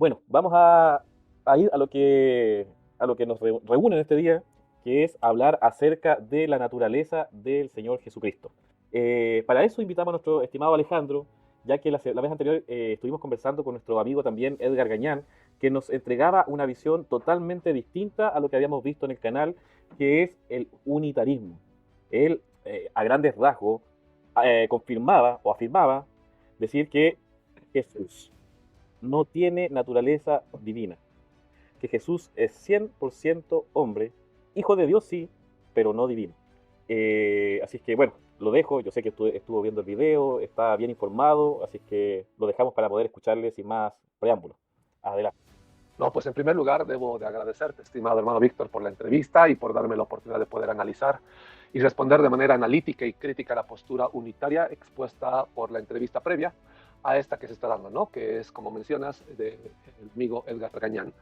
Bueno, vamos a ir a lo que nos reúne en este día, que es hablar acerca de la naturaleza del Señor Jesucristo. Para eso invitamos a nuestro estimado Alejandro, ya que la vez anterior estuvimos conversando con nuestro amigo también Edgar Gañán, que nos entregaba una visión totalmente distinta a lo que habíamos visto en el canal, que es el unitarismo. Él, a grandes rasgos, confirmaba o afirmaba decir que Jesús no tiene naturaleza divina, que Jesús es 100% hombre, hijo de Dios sí, pero no divino. Así es que bueno, lo dejo, yo sé que estuvo viendo el video, está bien informado, así es que lo dejamos para poder escucharle sin más preámbulos. Adelante. No, pues en primer lugar debo de agradecerte, estimado hermano Víctor, por la entrevista y por darme la oportunidad de poder analizar y responder de manera analítica y crítica a la postura unitaria expuesta por la entrevista previa a esta que se está dando, ¿no? Que es, como mencionas, del amigo Edgar Gañán.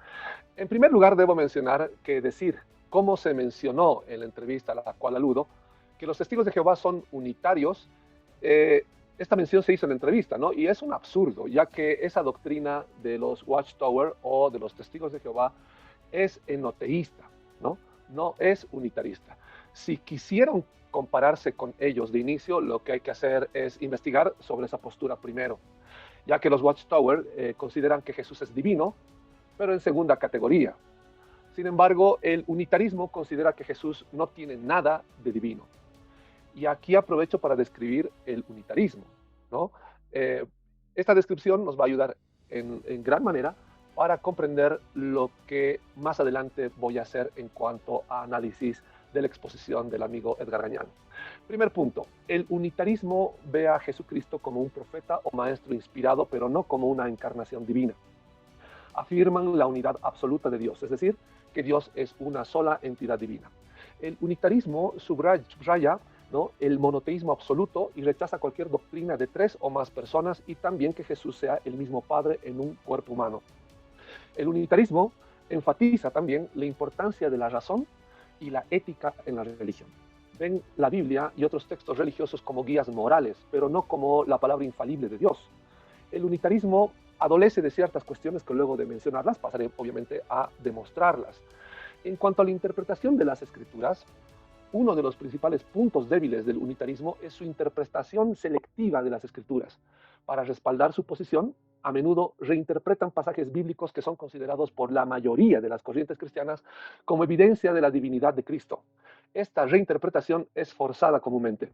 En primer lugar, debo mencionar que decir, como se mencionó en la entrevista a la cual aludo, que los testigos de Jehová son unitarios, esta mención se hizo en la entrevista, ¿no? Y es un absurdo, ya que esa doctrina de los Watchtower o de los testigos de Jehová es enoteísta, ¿no? No es unitarista. Si quisieran compararse con ellos de inicio, lo que hay que hacer es investigar sobre esa postura primero, ya que los Watchtower consideran que Jesús es divino, pero en segunda categoría. Sin embargo, el unitarismo considera que Jesús no tiene nada de divino. Y aquí aprovecho para describir el unitarismo, ¿no? Esta descripción nos va a ayudar en gran manera para comprender lo que más adelante voy a hacer en cuanto a análisis de la exposición del amigo Edgar Gañán. Primer punto, el unitarismo ve a Jesucristo como un profeta o maestro inspirado, pero no como una encarnación divina. Afirman la unidad absoluta de Dios, es decir, que Dios es una sola entidad divina. El unitarismo subraya, ¿no?, el monoteísmo absoluto y rechaza cualquier doctrina de tres o más personas y también que Jesús sea el mismo Padre en un cuerpo humano. El unitarismo enfatiza también la importancia de la razón y la ética en la religión. Ven la Biblia y otros textos religiosos como guías morales, pero no como la palabra infalible de Dios. El unitarismo adolece de ciertas cuestiones que luego de mencionarlas pasaré obviamente a demostrarlas. En cuanto a la interpretación de las escrituras, uno de los principales puntos débiles del unitarismo es su interpretación selectiva de las escrituras. Para respaldar su posición, a menudo reinterpretan pasajes bíblicos que son considerados por la mayoría de las corrientes cristianas como evidencia de la divinidad de Cristo. Esta reinterpretación es forzada comúnmente.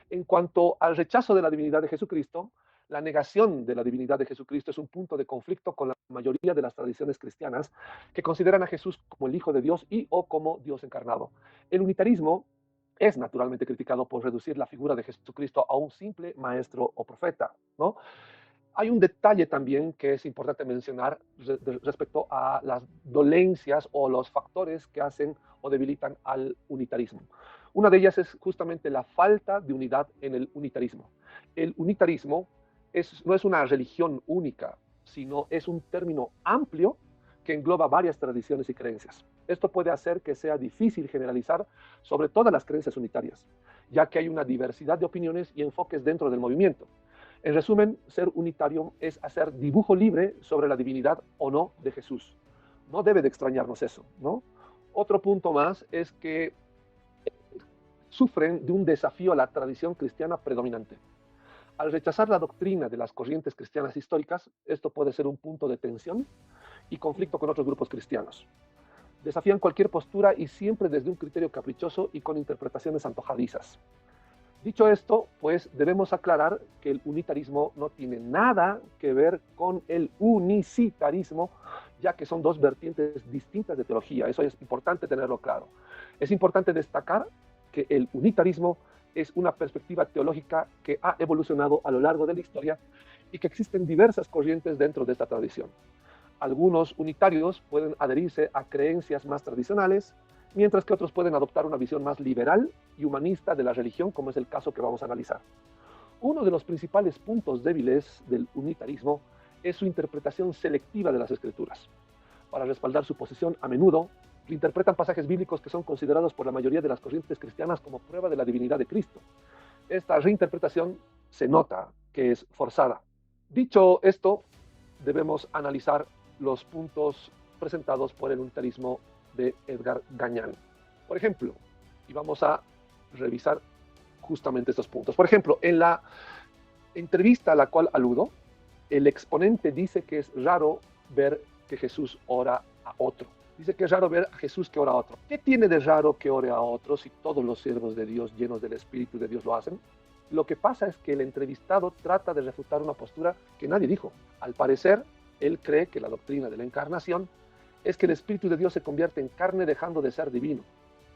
En cuanto al rechazo de la divinidad de Jesucristo, la negación de la divinidad de Jesucristo es un punto de conflicto con la mayoría de las tradiciones cristianas que consideran a Jesús como el Hijo de Dios y o como Dios encarnado. El unitarismo es naturalmente criticado por reducir la figura de Jesucristo a un simple maestro o profeta, ¿no? Hay un detalle también que es importante mencionar respecto a las dolencias o los factores que hacen o debilitan al unitarismo. Una de ellas es justamente la falta de unidad en el unitarismo. El unitarismo no es una religión única, sino es un término amplio que engloba varias tradiciones y creencias. Esto puede hacer que sea difícil generalizar sobre todas las creencias unitarias, ya que hay una diversidad de opiniones y enfoques dentro del movimiento. En resumen, ser unitario es hacer dibujo libre sobre la divinidad o no de Jesús. No debe de extrañarnos eso, ¿no? Otro punto más es que sufren de un desafío a la tradición cristiana predominante. Al rechazar la doctrina de las corrientes cristianas históricas, esto puede ser un punto de tensión y conflicto con otros grupos cristianos. Desafían cualquier postura y siempre desde un criterio caprichoso y con interpretaciones antojadizas. Dicho esto, pues debemos aclarar que el unitarismo no tiene nada que ver con el unicitarismo, ya que son dos vertientes distintas de teología. Eso es importante tenerlo claro. Es importante destacar que el unitarismo es una perspectiva teológica que ha evolucionado a lo largo de la historia y que existen diversas corrientes dentro de esta tradición. Algunos unitarios pueden adherirse a creencias más tradicionales, mientras que otros pueden adoptar una visión más liberal y humanista de la religión, como es el caso que vamos a analizar. Uno de los principales puntos débiles del unitarismo es su interpretación selectiva de las escrituras. Para respaldar su posición, a menudo reinterpretan pasajes bíblicos que son considerados por la mayoría de las corrientes cristianas como prueba de la divinidad de Cristo. Esta reinterpretación se nota que es forzada. Dicho esto, debemos analizar los puntos presentados por el unitarismo de Edgar Gañán. Por ejemplo, y vamos a revisar justamente estos puntos. Por ejemplo, en la entrevista a la cual aludo, el exponente dice que es raro ver que Jesús ora a otro. Dice que es raro ver a Jesús que ora a otro. ¿Qué tiene de raro que ore a otro si todos los siervos de Dios llenos del Espíritu de Dios lo hacen? Lo que pasa es que el entrevistado trata de refutar una postura que nadie dijo. Al parecer, él cree que la doctrina de la encarnación es que el Espíritu de Dios se convierte en carne dejando de ser divino.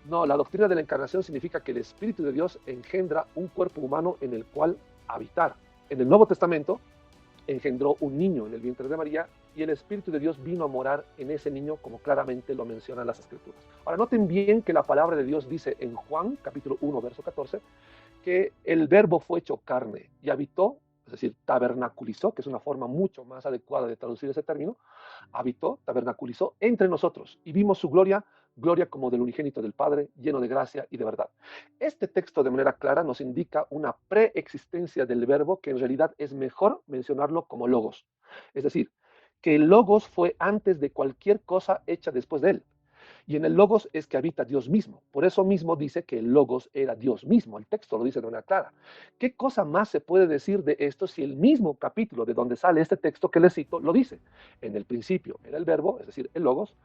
No, la doctrina de la encarnación significa que el Espíritu de Dios engendra un cuerpo humano en el cual habitar. En el Nuevo Testamento engendró un niño en el vientre de María y el Espíritu de Dios vino a morar en ese niño, como claramente lo mencionan las Escrituras. Ahora, noten bien que la palabra de Dios dice en Juan, capítulo 1, verso 14, que el verbo fue hecho carne y habitó, es decir, tabernaculizó, que es una forma mucho más adecuada de traducir ese término, habitó, tabernaculizó entre nosotros y vimos su gloria, gloria como del unigénito del Padre, lleno de gracia y de verdad. Este texto de manera clara nos indica una preexistencia del verbo que en realidad es mejor mencionarlo como logos. Es decir, que el logos fue antes de cualquier cosa hecha después de él. Y en el Logos es que habita Dios mismo. Por eso mismo dice que el Logos era Dios mismo. El texto lo dice de manera clara. ¿Qué cosa más se puede decir de esto si el mismo capítulo de donde sale este texto que les cito lo dice? En el principio era el verbo, es decir, el Logos,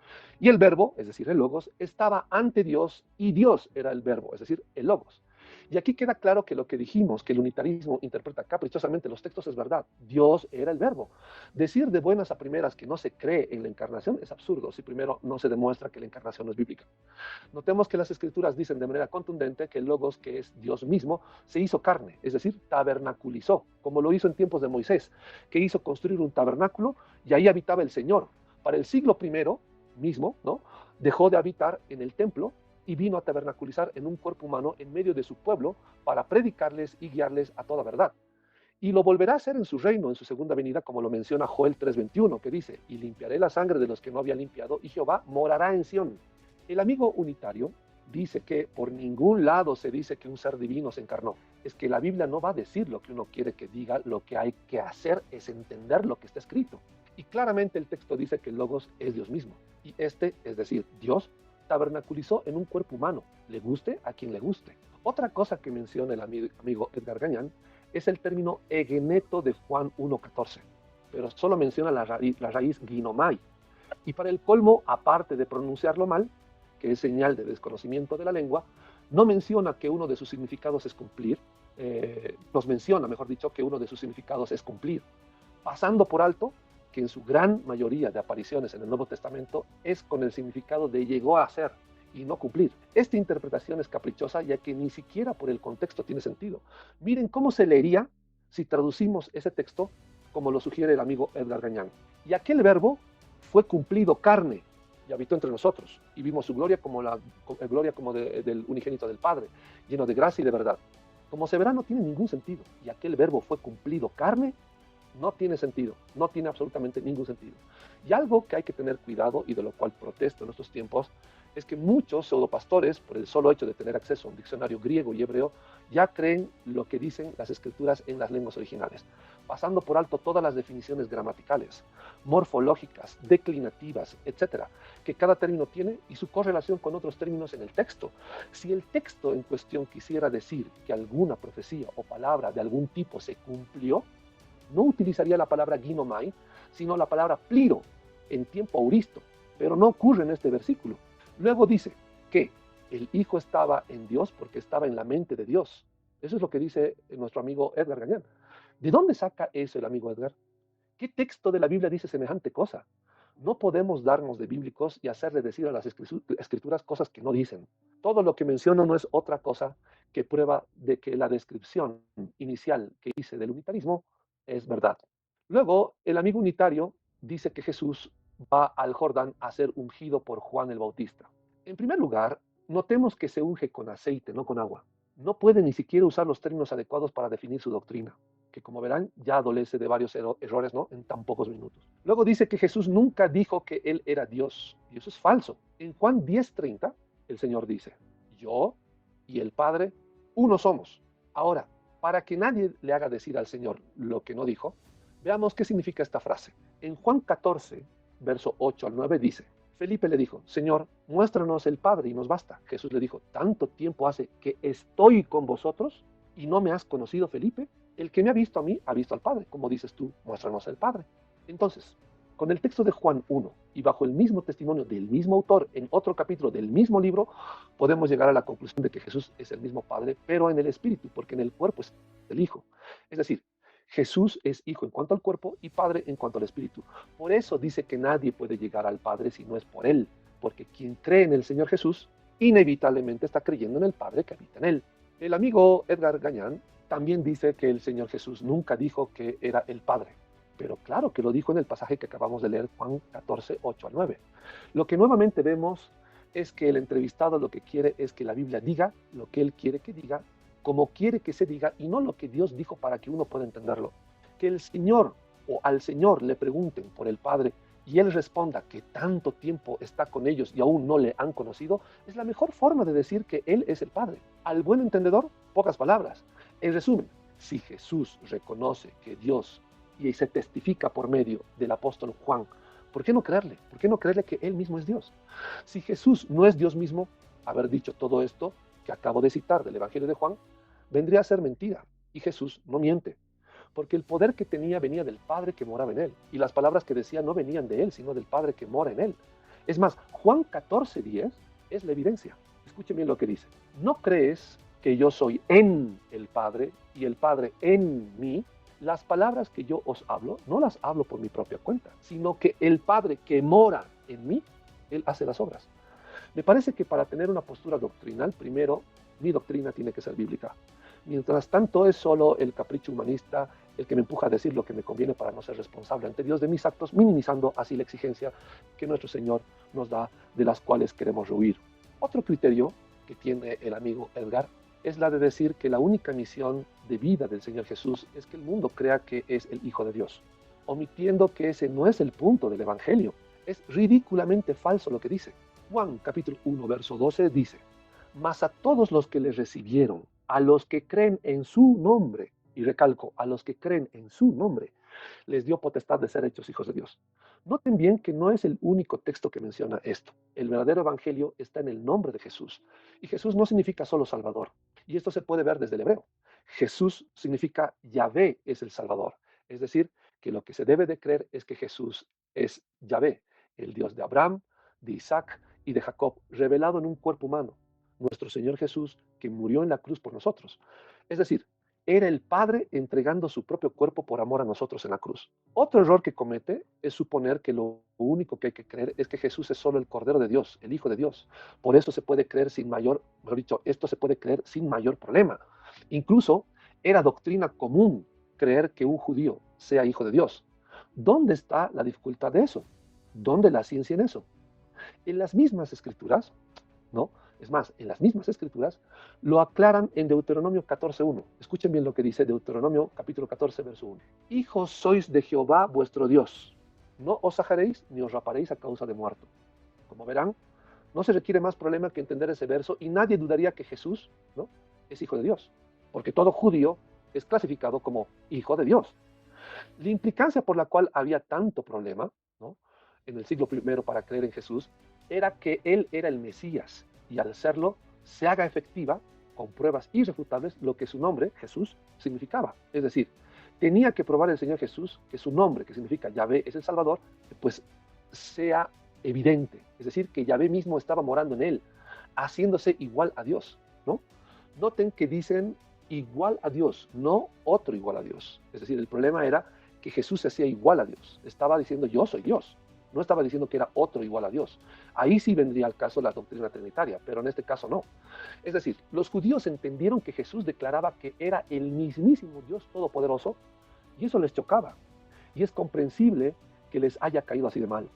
y el verbo, es decir, el Logos, estaba ante Dios y Dios era el verbo, es decir, el Logos. Y aquí queda claro que lo que dijimos, que el unitarismo interpreta caprichosamente los textos, es verdad. Dios era el verbo. Decir de buenas a primeras que no se cree en la encarnación es absurdo si primero no se demuestra que la encarnación no es bíblica. Notemos que las Escrituras dicen de manera contundente que el Logos, que es Dios mismo, se hizo carne, es decir, tabernaculizó, como lo hizo en tiempos de Moisés, que hizo construir un tabernáculo y ahí habitaba el Señor. Para el siglo I mismo, ¿no?, dejó de habitar en el templo y vino a tabernaculizar en un cuerpo humano en medio de su pueblo para predicarles y guiarles a toda verdad. Y lo volverá a hacer en su reino, en su segunda venida, como lo menciona Joel 3:21, que dice, y limpiaré la sangre de los que no había limpiado, y Jehová morará en Sión. El amigo unitario dice que por ningún lado se dice que un ser divino se encarnó. Es que la Biblia no va a decir lo que uno quiere que diga, lo que hay que hacer es entender lo que está escrito. Y claramente el texto dice que el Logos es Dios mismo. Y este, es decir, Dios, tabernaculizó en un cuerpo humano, le guste a quien le guste. Otra cosa que menciona el amigo Edgar Gañán es el término egeneto de Juan 1:14, pero solo menciona la raíz ginomai. Y para el colmo, aparte de pronunciarlo mal, que es señal de desconocimiento de la lengua, no menciona que uno de sus significados es cumplir, nos menciona, mejor dicho, que uno de sus significados es cumplir, pasando por alto que en su gran mayoría de apariciones en el Nuevo Testamento es con el significado de llegó a ser y no cumplir. Esta interpretación es caprichosa ya que ni siquiera por el contexto tiene sentido. Miren cómo se leería si traducimos ese texto como lo sugiere el amigo Edgar Gañán. Y aquel verbo fue cumplido carne y habitó entre nosotros y vimos su gloria como del unigénito del Padre, lleno de gracia y de verdad. Como se verá, no tiene ningún sentido. Y aquel verbo fue cumplido carne no tiene sentido, no tiene absolutamente ningún sentido. Y algo que hay que tener cuidado y de lo cual protesto en estos tiempos es que muchos pseudopastores, por el solo hecho de tener acceso a un diccionario griego y hebreo, ya creen lo que dicen las escrituras en las lenguas originales, pasando por alto todas las definiciones gramaticales, morfológicas, declinativas, etcétera, que cada término tiene y su correlación con otros términos en el texto. Si el texto en cuestión quisiera decir que alguna profecía o palabra de algún tipo se cumplió, no utilizaría la palabra ginomai, sino la palabra pliro, en tiempo auristo, pero no ocurre en este versículo. Luego dice que el Hijo estaba en Dios porque estaba en la mente de Dios. Eso es lo que dice nuestro amigo Edgar Gañán. ¿De dónde saca eso el amigo Edgar? ¿Qué texto de la Biblia dice semejante cosa? No podemos darnos de bíblicos y hacerle decir a las escrituras cosas que no dicen. Todo lo que menciono no es otra cosa que prueba de que la descripción inicial que hice del unitarismo es verdad. Luego, el amigo unitario dice que Jesús va al Jordán a ser ungido por Juan el Bautista. En primer lugar, notemos que se unge con aceite, no con agua. No puede ni siquiera usar los términos adecuados para definir su doctrina, que como verán ya adolece de varios errores, ¿no?, en tan pocos minutos. Luego dice que Jesús nunca dijo que él era Dios, y eso es falso. En Juan 10:30, el Señor dice, yo y el Padre, uno somos. Ahora, para que nadie le haga decir al Señor lo que no dijo, veamos qué significa esta frase. En Juan 14 verso 8 al 9 dice, Felipe le dijo, Señor, muéstranos el Padre y nos basta. Jesús le dijo, ¿tanto tiempo hace que estoy con vosotros y no me has conocido, Felipe? El que me ha visto a mí, ha visto al Padre. Como dices tú, muéstranos el Padre. Entonces, con el texto de Juan 1 y bajo el mismo testimonio del mismo autor en otro capítulo del mismo libro, podemos llegar a la conclusión de que Jesús es el mismo Padre, pero en el Espíritu, porque en el cuerpo es el Hijo. Es decir, Jesús es Hijo en cuanto al cuerpo y Padre en cuanto al Espíritu. Por eso dice que nadie puede llegar al Padre si no es por Él, porque quien cree en el Señor Jesús, inevitablemente está creyendo en el Padre que habita en Él. El amigo Edgar Gañán también dice que el Señor Jesús nunca dijo que era el Padre, pero claro que lo dijo en el pasaje que acabamos de leer, Juan 14, 8 al 9. Lo que nuevamente vemos es que el entrevistado lo que quiere es que la Biblia diga lo que él quiere que diga, como quiere que se diga, y no lo que Dios dijo para que uno pueda entenderlo. Que el Señor o al Señor le pregunten por el Padre y Él responda que tanto tiempo está con ellos y aún no le han conocido, es la mejor forma de decir que Él es el Padre. Al buen entendedor, pocas palabras. En resumen, si Jesús reconoce que Dios y se testifica por medio del apóstol Juan, ¿por qué no creerle? ¿Por qué no creerle que Él mismo es Dios? Si Jesús no es Dios mismo, haber dicho todo esto que acabo de citar del Evangelio de Juan, vendría a ser mentira. Y Jesús no miente, porque el poder que tenía venía del Padre que moraba en Él. Y las palabras que decía no venían de Él, sino del Padre que mora en Él. Es más, Juan 14:10 es la evidencia. Escuchen bien lo que dice. ¿No crees que yo soy en el Padre y el Padre en mí? Las palabras que yo os hablo, no las hablo por mi propia cuenta, sino que el Padre que mora en mí, Él hace las obras. Me parece que para tener una postura doctrinal, primero, mi doctrina tiene que ser bíblica. Mientras tanto, es solo el capricho humanista el que me empuja a decir lo que me conviene para no ser responsable ante Dios de mis actos, minimizando así la exigencia que nuestro Señor nos da, de las cuales queremos rehuir. Otro criterio que tiene el amigo Edgar es la de decir que la única misión de vida del Señor Jesús es que el mundo crea que es el Hijo de Dios, omitiendo que ese no es el punto del Evangelio. Es ridículamente falso lo que dice. Juan capítulo 1, verso 12 dice, mas a todos los que le recibieron, a los que creen en su nombre, y recalco, a los que creen en su nombre, les dio potestad de ser hechos hijos de Dios. Noten bien que no es el único texto que menciona esto. El verdadero evangelio está en el nombre de Jesús. Y Jesús no significa solo Salvador. Y esto se puede ver desde el hebreo. Jesús significa Yahvé es el Salvador. Es decir, que lo que se debe de creer es que Jesús es Yahvé, el Dios de Abraham, de Isaac y de Jacob, revelado en un cuerpo humano. Nuestro Señor Jesús, que murió en la cruz por nosotros. Es decir, era el Padre entregando su propio cuerpo por amor a nosotros en la cruz. Otro error que comete es suponer que lo único que hay que creer es que Jesús es solo el Cordero de Dios, el Hijo de Dios. Por eso se puede creer sin mayor, mejor dicho, esto se puede creer sin mayor problema. Incluso era doctrina común creer que un judío sea hijo de Dios. ¿Dónde está la dificultad de eso? ¿Dónde la ciencia en eso? En las mismas escrituras, ¿no? Es más, en las mismas escrituras lo aclaran en Deuteronomio 14:1. Escuchen bien lo que dice Deuteronomio capítulo 14, verso 1. Hijos sois de Jehová vuestro Dios. No os sajaréis ni os raparéis a causa de muerto. Como verán, no se requiere más problema que entender ese verso y nadie dudaría que Jesús, ¿no?, es hijo de Dios. Porque todo judío es clasificado como hijo de Dios. La implicancia por la cual había tanto problema, ¿no?, en el siglo I para creer en Jesús era que Él era el Mesías. Y al serlo, se haga efectiva, con pruebas irrefutables, lo que su nombre, Jesús, significaba. Es decir, tenía que probar el Señor Jesús que su nombre, que significa Yahvé es el Salvador, pues sea evidente. Es decir, que Yahvé mismo estaba morando en él, haciéndose igual a Dios, ¿no? Noten que dicen igual a Dios, no otro igual a Dios. Es decir, el problema era que Jesús se hacía igual a Dios. Estaba diciendo yo soy Dios. No estaba diciendo que era otro igual a Dios. Ahí sí vendría al caso la doctrina trinitaria, pero en este caso no. Es decir, los judíos entendieron que Jesús declaraba que era el mismísimo Dios Todopoderoso y eso les chocaba. Y es comprensible que les haya caído así de mal.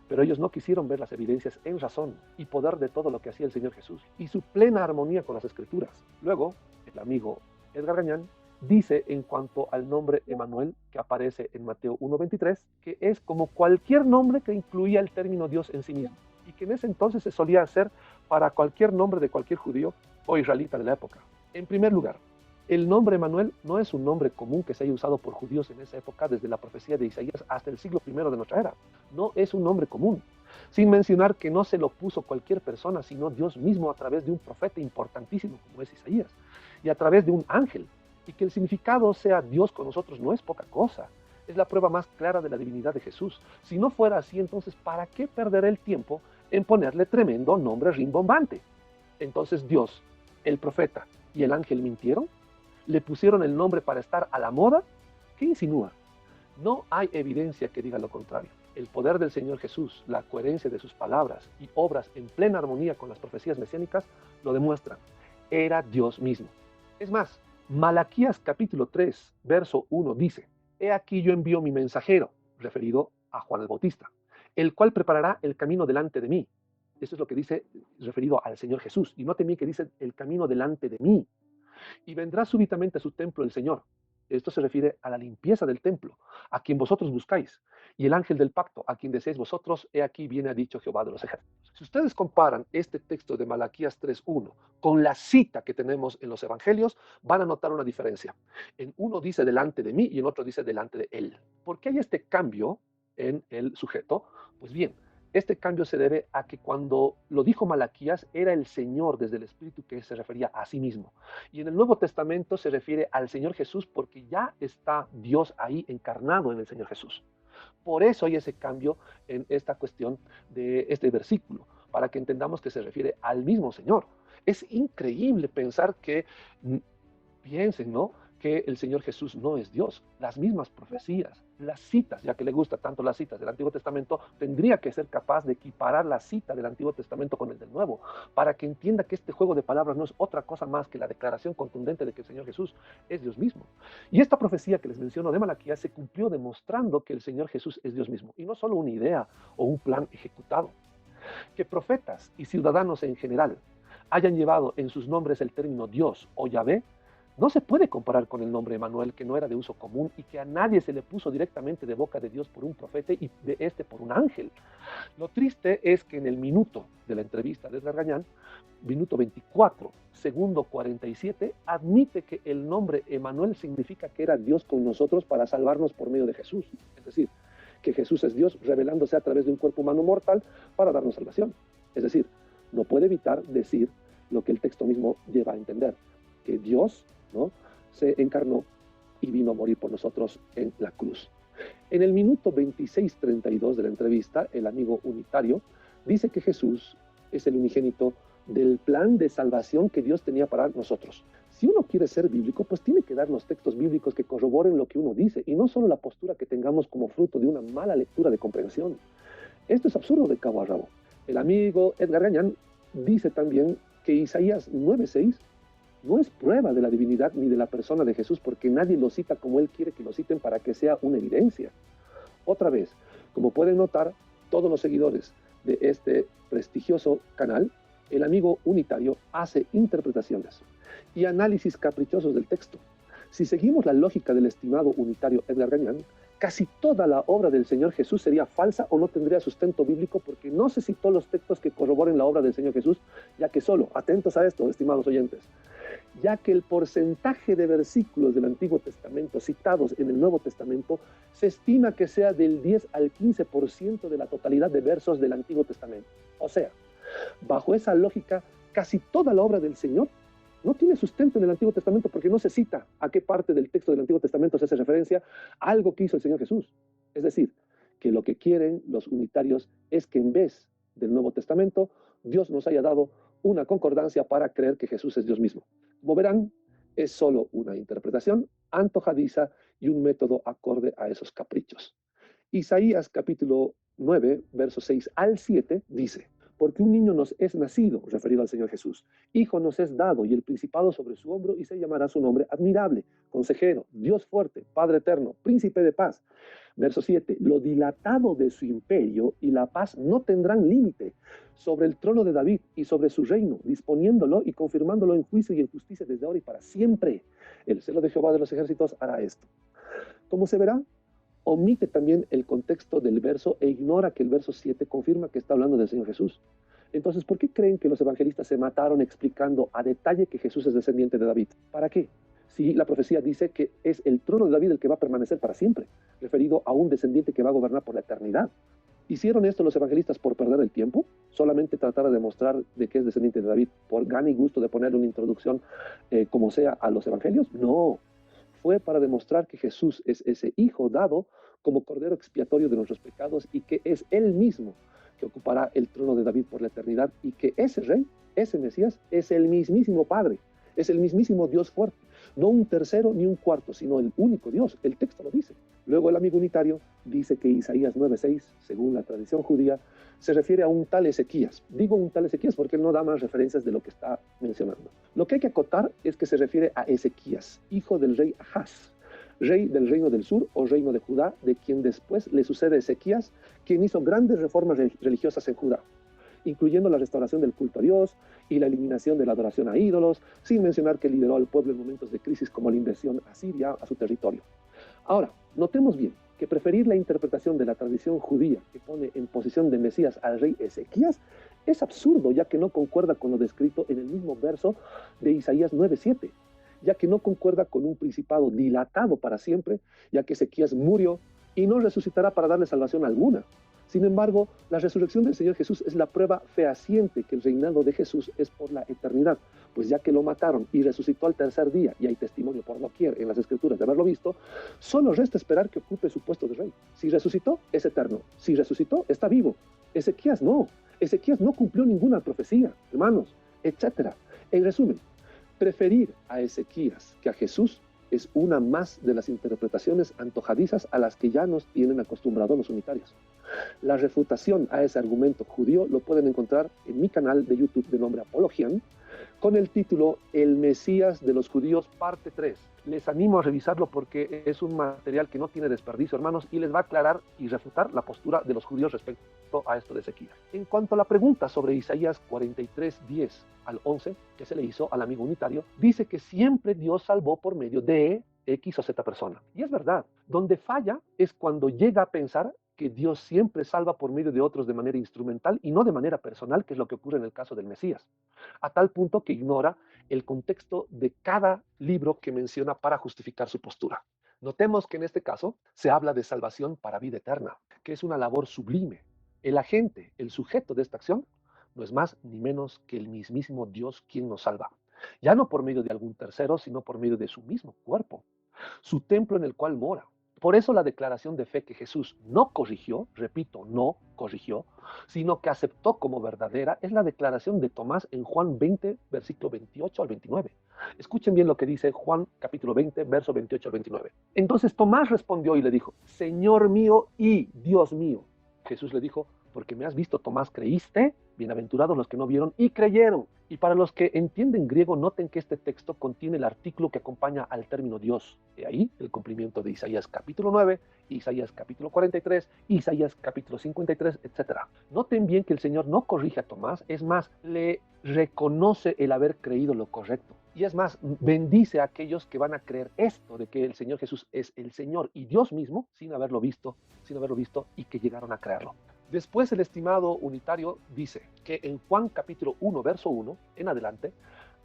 Pero ellos no quisieron ver las evidencias en razón y poder de todo lo que hacía el Señor Jesús y su plena armonía con las Escrituras. Luego, el amigo Edgar Gañán dice en cuanto al nombre Emanuel que aparece en Mateo 1:23, que es como cualquier nombre que incluía el término Dios en sí mismo, y que en ese entonces se solía hacer para cualquier nombre de cualquier judío o israelita de la época. En primer lugar, el nombre Emanuel no es un nombre común que se haya usado por judíos en esa época desde la profecía de Isaías hasta el siglo I de nuestra era. no es un nombre común. Sin mencionar que no se lo puso cualquier persona, sino Dios mismo a través de un profeta importantísimo como es Isaías, y a través de un ángel. Y que el significado sea Dios con nosotros no es poca cosa. Es la prueba más clara de la divinidad de Jesús. Si no fuera así, entonces, ¿para qué perder el tiempo en ponerle tremendo nombre rimbombante? Entonces Dios, el profeta y el ángel mintieron, le pusieron el nombre para estar a la moda. ¿Qué insinúa? No hay evidencia que diga lo contrario. El poder del Señor Jesús, la coherencia de sus palabras y obras en plena armonía con las profecías mesiánicas lo demuestran. Era Dios mismo. Es más, Malaquías capítulo 3, verso 1 dice: He aquí yo envío mi mensajero, referido a Juan el Bautista, el cual preparará el camino delante de mí. Eso es lo que dice referido al Señor Jesús. Y note bien que dice el camino delante de mí. Y vendrá súbitamente a su templo el Señor. Esto se refiere a la limpieza del templo, a quien vosotros buscáis. Y el ángel del pacto, a quien deseáis vosotros, he aquí viene, ha dicho Jehová de los ejércitos. Si ustedes comparan este texto de Malaquías 3.1 con la cita que tenemos en los evangelios, van a notar una diferencia. En uno dice delante de mí y en otro dice delante de él. ¿Por qué hay este cambio en el sujeto? Pues bien, este cambio se debe a que cuando lo dijo Malaquías era el Señor desde el Espíritu que se refería a sí mismo. Y en el Nuevo Testamento se refiere al Señor Jesús porque ya está Dios ahí encarnado en el Señor Jesús. Por eso hay ese cambio en esta cuestión de este versículo, para que entendamos que se refiere al mismo Señor. Es increíble pensar que, piensen, ¿no?, que el Señor Jesús no es Dios. Las mismas profecías, las citas, ya que le gusta tanto las citas del Antiguo Testamento, tendría que ser capaz de equiparar la cita del Antiguo Testamento con el del Nuevo, para que entienda que este juego de palabras no es otra cosa más que la declaración contundente de que el Señor Jesús es Dios mismo. Y esta profecía que les menciono de Malaquías se cumplió demostrando que el Señor Jesús es Dios mismo, y no solo una idea o un plan ejecutado. Que profetas y ciudadanos en general hayan llevado en sus nombres el término Dios o Yahvé no se puede comparar con el nombre Emanuel, que no era de uso común y que a nadie se le puso directamente de boca de Dios por un profeta y de este por un ángel. Lo triste es que en el minuto de la entrevista de Edgar Gañán, minuto 24, segundo 47, admite que el nombre Emanuel significa que era Dios con nosotros para salvarnos por medio de Jesús. Es decir, que Jesús es Dios revelándose a través de un cuerpo humano mortal para darnos salvación. Es decir, no puede evitar decir lo que el texto mismo lleva a entender, que Dios, ¿no?, se encarnó y vino a morir por nosotros en la cruz. En el minuto 26:32 de la entrevista, el amigo unitario dice que Jesús es el unigénito del plan de salvación que Dios tenía para nosotros. Si uno quiere ser bíblico, pues tiene que dar los textos bíblicos que corroboren lo que uno dice y no solo la postura que tengamos como fruto de una mala lectura de comprensión. Esto es absurdo de cabo a rabo. El amigo Edgar Gañán dice también que Isaías 9:6 no es prueba de la divinidad ni de la persona de Jesús porque nadie lo cita como él quiere que lo citen para que sea una evidencia. Otra vez, como pueden notar todos los seguidores de este prestigioso canal, el amigo unitario hace interpretaciones y análisis caprichosos del texto. Si seguimos la lógica del estimado unitario Edgar Gañán, casi toda la obra del Señor Jesús sería falsa o no tendría sustento bíblico porque no se citó los textos que corroboren la obra del Señor Jesús, ya que solo, atentos a esto, estimados oyentes, ya que el porcentaje de versículos del Antiguo Testamento citados en el Nuevo Testamento se estima que sea del 10 al 15% de la totalidad de versos del Antiguo Testamento. O sea, bajo esa lógica, casi toda la obra del Señor no tiene sustento en el Antiguo Testamento porque no se cita a qué parte del texto del Antiguo Testamento se hace referencia a algo que hizo el Señor Jesús. Es decir, que lo que quieren los unitarios es que en vez del Nuevo Testamento, Dios nos haya dado una concordancia para creer que Jesús es Dios mismo. Como verán, es solo una interpretación antojadiza y un método acorde a esos caprichos. Isaías capítulo 9, versos 6 al 7 dice: porque un niño nos es nacido, referido al Señor Jesús, hijo nos es dado y el principado sobre su hombro y se llamará su nombre admirable, consejero, Dios fuerte, Padre eterno, príncipe de paz. Verso 7, lo dilatado de su imperio y la paz no tendrán límite sobre el trono de David y sobre su reino, disponiéndolo y confirmándolo en juicio y en justicia desde ahora y para siempre. El celo de Jehová de los ejércitos hará esto. Como se verá, omite también el contexto del verso e ignora que el verso 7 confirma que está hablando del Señor Jesús. Entonces, ¿por qué creen que los evangelistas se mataron explicando a detalle que Jesús es descendiente de David? ¿Para qué? Si la profecía dice que es el trono de David el que va a permanecer para siempre, referido a un descendiente que va a gobernar por la eternidad. ¿Hicieron esto los evangelistas por perder el tiempo? ¿Solamente tratar de demostrar de que es descendiente de David por gana y gusto de ponerle una introducción como sea a los evangelios? No, fue para demostrar que Jesús es ese hijo dado como cordero expiatorio de nuestros pecados y que es él mismo que ocupará el trono de David por la eternidad y que ese rey, ese Mesías, es el mismísimo Padre, es el mismísimo Dios fuerte. No un tercero ni un cuarto, sino el único Dios. El texto lo dice. Luego el amigo unitario dice que Isaías 9:6, según la tradición judía, se refiere a un tal Ezequías. Digo un tal Ezequías porque él no da más referencias de lo que está mencionando. Lo que hay que acotar es que se refiere a Ezequías, hijo del rey Ahaz, rey del reino del sur o reino de Judá, de quien después le sucede Ezequías, quien hizo grandes reformas religiosas en Judá, incluyendo la restauración del culto a Dios y la eliminación de la adoración a ídolos, sin mencionar que lideró al pueblo en momentos de crisis como la invasión asiria a su territorio. Ahora, notemos bien que preferir la interpretación de la tradición judía que pone en posición de Mesías al rey Ezequías es absurdo, ya que no concuerda con lo descrito en el mismo verso de Isaías 9:7, ya que no concuerda con un principado dilatado para siempre, ya que Ezequías murió y no resucitará para darle salvación alguna. Sin embargo, la resurrección del Señor Jesús es la prueba fehaciente que el reinado de Jesús es por la eternidad, pues ya que lo mataron y resucitó al tercer día, y hay testimonio por doquier en las Escrituras de haberlo visto, solo resta esperar que ocupe su puesto de rey. Si resucitó, es eterno. Si resucitó, está vivo. Ezequías no. Ezequías no cumplió ninguna profecía, hermanos, etc. En resumen, preferir a Ezequías que a Jesús es una más de las interpretaciones antojadizas a las que ya nos tienen acostumbrados los unitarios. La refutación a ese argumento judío lo pueden encontrar en mi canal de YouTube de nombre Apologian, con el título El Mesías de los Judíos, parte 3. Les animo a revisarlo porque es un material que no tiene desperdicio, hermanos, y les va a aclarar y refutar la postura de los judíos respecto a esto de Ezequías. En cuanto a la pregunta sobre Isaías 43, 10 al 11, que se le hizo al amigo unitario, dice que siempre Dios salvó por medio de X o Z persona. Y es verdad, donde falla es cuando llega a pensar que Dios siempre salva por medio de otros de manera instrumental y no de manera personal, que es lo que ocurre en el caso del Mesías, a tal punto que ignora el contexto de cada libro que menciona para justificar su postura. Notemos que en este caso se habla de salvación para vida eterna, que es una labor sublime. El agente, el sujeto de esta acción, no es más ni menos que el mismísimo Dios quien nos salva, ya no por medio de algún tercero, sino por medio de su mismo cuerpo, su templo en el cual mora. Por eso la declaración de fe que Jesús no corrigió, repito, no corrigió, sino que aceptó como verdadera, es la declaración de Tomás en Juan 20, versículo 28 al 29. Escuchen bien lo que dice Juan capítulo 20, verso 28 al 29. Entonces Tomás respondió y le dijo, Señor mío y Dios mío. Jesús le dijo, porque me has visto, Tomás, creíste, bienaventurados los que no vieron y creyeron. Y para los que entienden griego, noten que este texto contiene el artículo que acompaña al término Dios. De ahí el cumplimiento de Isaías capítulo 9, Isaías capítulo 43, Isaías capítulo 53, etc. Noten bien que el Señor no corrige a Tomás, es más, le reconoce el haber creído lo correcto. Y es más, bendice a aquellos que van a creer esto, de que el Señor Jesús es el Señor y Dios mismo, sin haberlo visto y que llegaron a creerlo. Después el estimado unitario dice que en Juan capítulo 1, verso 1, en adelante,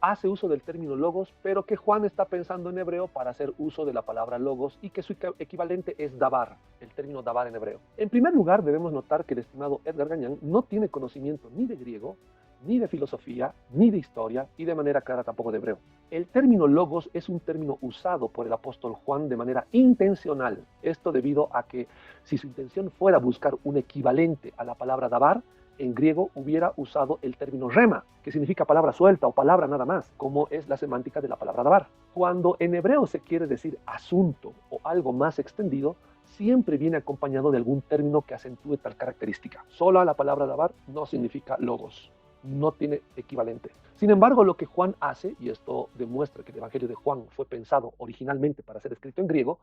hace uso del término logos, pero que Juan está pensando en hebreo para hacer uso de la palabra logos y que su equivalente es dabar, el término dabar en hebreo. En primer lugar, debemos notar que el estimado Edgar Gañán no tiene conocimiento ni de griego, ni de filosofía, ni de historia, y de manera clara tampoco de hebreo. El término logos es un término usado por el apóstol Juan de manera intencional. Esto debido a que si su intención fuera buscar un equivalente a la palabra dabar, en griego hubiera usado el término rema, que significa palabra suelta o palabra nada más, como es la semántica de la palabra dabar. Cuando en hebreo se quiere decir asunto o algo más extendido, siempre viene acompañado de algún término que acentúe tal característica. Solo la palabra dabar no significa logos, no tiene equivalente. Sin embargo, lo que Juan hace, y esto demuestra que el Evangelio de Juan fue pensado originalmente para ser escrito en griego,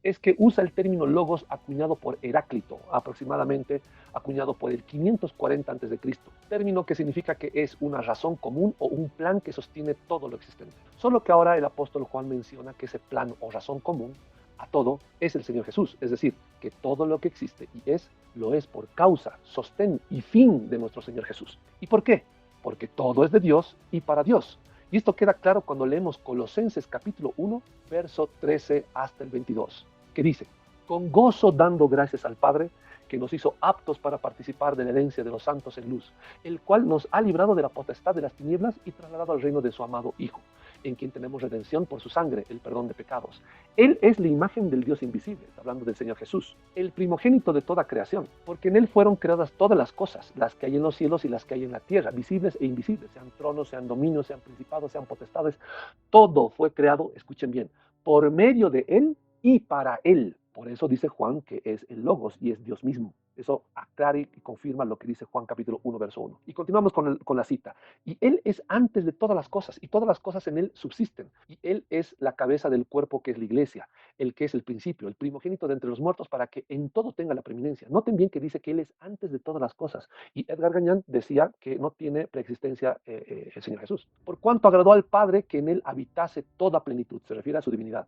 es que usa el término logos acuñado por Heráclito, aproximadamente acuñado por el 540 a.C., término que significa que es una razón común o un plan que sostiene todo lo existente. Solo que ahora el apóstol Juan menciona que ese plan o razón común a todo es el Señor Jesús, es decir, que todo lo que existe y lo es por causa, sostén y fin de nuestro Señor Jesús. ¿Y por qué? Porque todo es de Dios y para Dios. Y esto queda claro cuando leemos Colosenses capítulo 1, verso 13 hasta el 22, que dice, con gozo dando gracias al Padre, que nos hizo aptos para participar de la herencia de los santos en luz, el cual nos ha librado de la potestad de las tinieblas y trasladado al reino de su amado Hijo, en quien tenemos redención por su sangre, el perdón de pecados. Él es la imagen del Dios invisible, está hablando del Señor Jesús, el primogénito de toda creación, porque en Él fueron creadas todas las cosas, las que hay en los cielos y las que hay en la tierra, visibles e invisibles, sean tronos, sean dominios, sean principados, sean potestades. Todo fue creado, escuchen bien, por medio de Él y para Él. Por eso dice Juan que es el Logos y es Dios mismo. Eso aclara y confirma lo que dice Juan capítulo 1, verso 1. Y continuamos con la cita. Y Él es antes de todas las cosas, y todas las cosas en Él subsisten. Y Él es la cabeza del cuerpo que es la iglesia, el que es el principio, el primogénito de entre los muertos, para que en todo tenga la preeminencia. Noten bien que dice que Él es antes de todas las cosas. Y Edgar Gañán decía que no tiene preexistencia el Señor Jesús. Por cuanto agradó al Padre que en Él habitase toda plenitud, se refiere a su divinidad.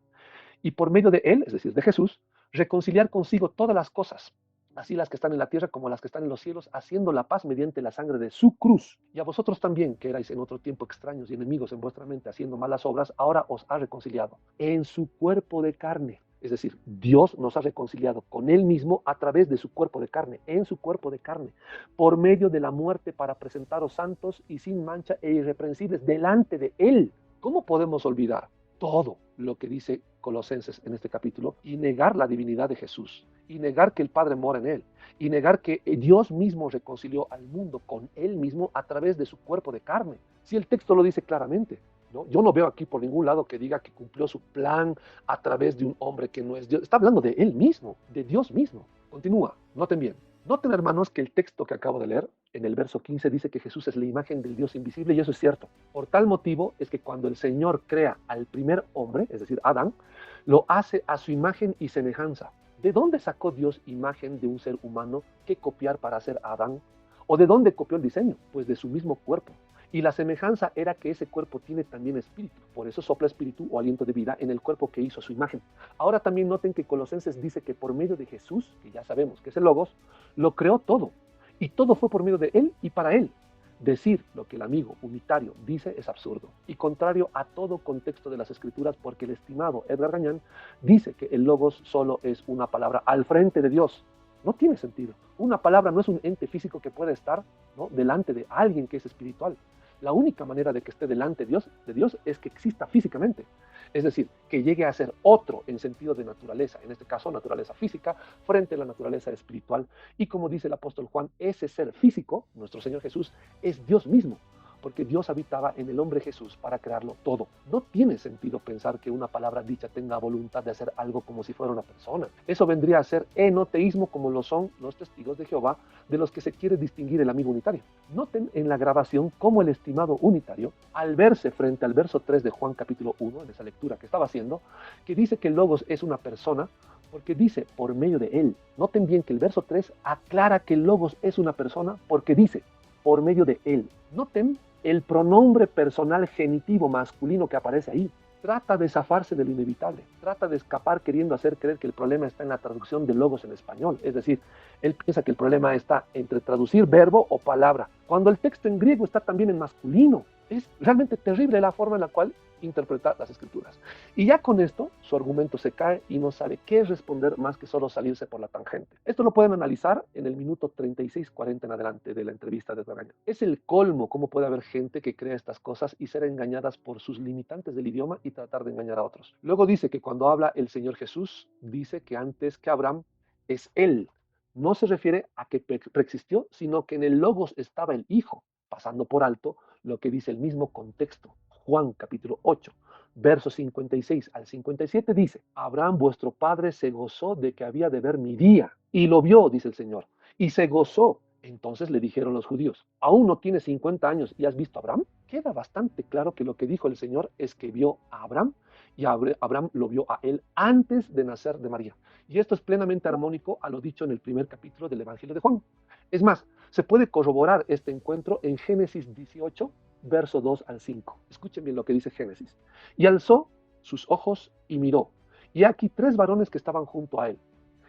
Y por medio de Él, es decir, de Jesús, reconciliar consigo todas las cosas, así las que están en la tierra como las que están en los cielos, haciendo la paz mediante la sangre de su cruz. Y a vosotros también, que erais en otro tiempo extraños y enemigos en vuestra mente, haciendo malas obras, ahora os ha reconciliado en su cuerpo de carne. Es decir, Dios nos ha reconciliado con Él mismo a través de su cuerpo de carne, en su cuerpo de carne, por medio de la muerte para presentaros santos y sin mancha e irreprensibles delante de Él. ¿Cómo podemos olvidar todo lo que dice Colosenses en este capítulo y negar la divinidad de Jesús, y negar que el Padre mora en Él, y negar que Dios mismo reconcilió al mundo con Él mismo a través de su cuerpo de carne? Si el texto lo dice claramente, ¿no? Yo no veo aquí por ningún lado que diga que cumplió su plan a través de un hombre que no es Dios. Está hablando de Él mismo, de Dios mismo. Continúa, noten bien. Noten, hermanos, que el texto que acabo de leer, en el verso 15, dice que Jesús es la imagen del Dios invisible, y eso es cierto. Por tal motivo es que cuando el Señor crea al primer hombre, es decir, Adán, lo hace a su imagen y semejanza. ¿De dónde sacó Dios imagen de un ser humano que copiar para hacer a Adán? ¿O de dónde copió el diseño? Pues de su mismo cuerpo. Y la semejanza era que ese cuerpo tiene también espíritu. Por eso sopla espíritu o aliento de vida en el cuerpo que hizo a su imagen. Ahora también noten que Colosenses dice que por medio de Jesús, que ya sabemos que es el Logos, lo creó todo. Y todo fue por medio de Él y para Él. Decir lo que el amigo unitario dice es absurdo y contrario a todo contexto de las Escrituras, porque el estimado Edgar Gañán dice que el Logos solo es una palabra al frente de Dios. No tiene sentido. Una palabra no es un ente físico que puede estar, ¿no?, delante de alguien que es espiritual. La única manera de que esté delante de Dios es que exista físicamente. Es decir, que llegue a ser otro en sentido de naturaleza, en este caso naturaleza física, frente a la naturaleza espiritual. Y como dice el apóstol Juan, ese ser físico, nuestro Señor Jesús, es Dios mismo, porque Dios habitaba en el hombre Jesús para crearlo todo. No tiene sentido pensar que una palabra dicha tenga voluntad de hacer algo como si fuera una persona. Eso vendría a ser enoteísmo, como lo son los testigos de Jehová, de los que se quiere distinguir el amigo unitario. Noten en la grabación cómo el estimado unitario, al verse frente al verso 3 de Juan capítulo 1, en esa lectura que estaba haciendo, que dice que el Logos es una persona, porque dice por medio de Él. Noten bien que el verso 3 aclara que el Logos es una persona porque dice por medio de Él. Noten el pronombre personal genitivo masculino que aparece ahí. Trata de zafarse de lo inevitable, trata de escapar queriendo hacer creer que el problema está en la traducción de Logos en español. Es decir, él piensa que el problema está entre traducir verbo o palabra, cuando el texto en griego está también en masculino. Es realmente terrible la forma en la cual interpretar las Escrituras. Y ya con esto, su argumento se cae y no sabe qué es responder más que solo salirse por la tangente. Esto lo pueden analizar en el minuto 36-40 en adelante de la entrevista de Gañán. Es el colmo cómo puede haber gente que crea estas cosas y ser engañadas por sus limitantes del idioma y tratar de engañar a otros. Luego dice que cuando habla el Señor Jesús, dice que antes que Abraham es Él. No se refiere a que preexistió, sino que en el Logos estaba el Hijo, pasando por alto lo que dice el mismo contexto. Juan capítulo 8, versos 56 al 57 dice: Abraham vuestro padre se gozó de que había de ver mi día, y lo vio, dice el Señor, y se gozó. Entonces le dijeron los judíos: ¿aún no tienes 50 años y has visto a Abraham? Queda bastante claro que lo que dijo el Señor es que vio a Abraham, y Abraham lo vio a él antes de nacer de María. Y esto es plenamente armónico a lo dicho en el primer capítulo del Evangelio de Juan. Es más, se puede corroborar este encuentro en Génesis 18, verso 2 al 5. Escuchen bien lo que dice Génesis. Y alzó sus ojos y miró, y aquí 3 varones que estaban junto a él.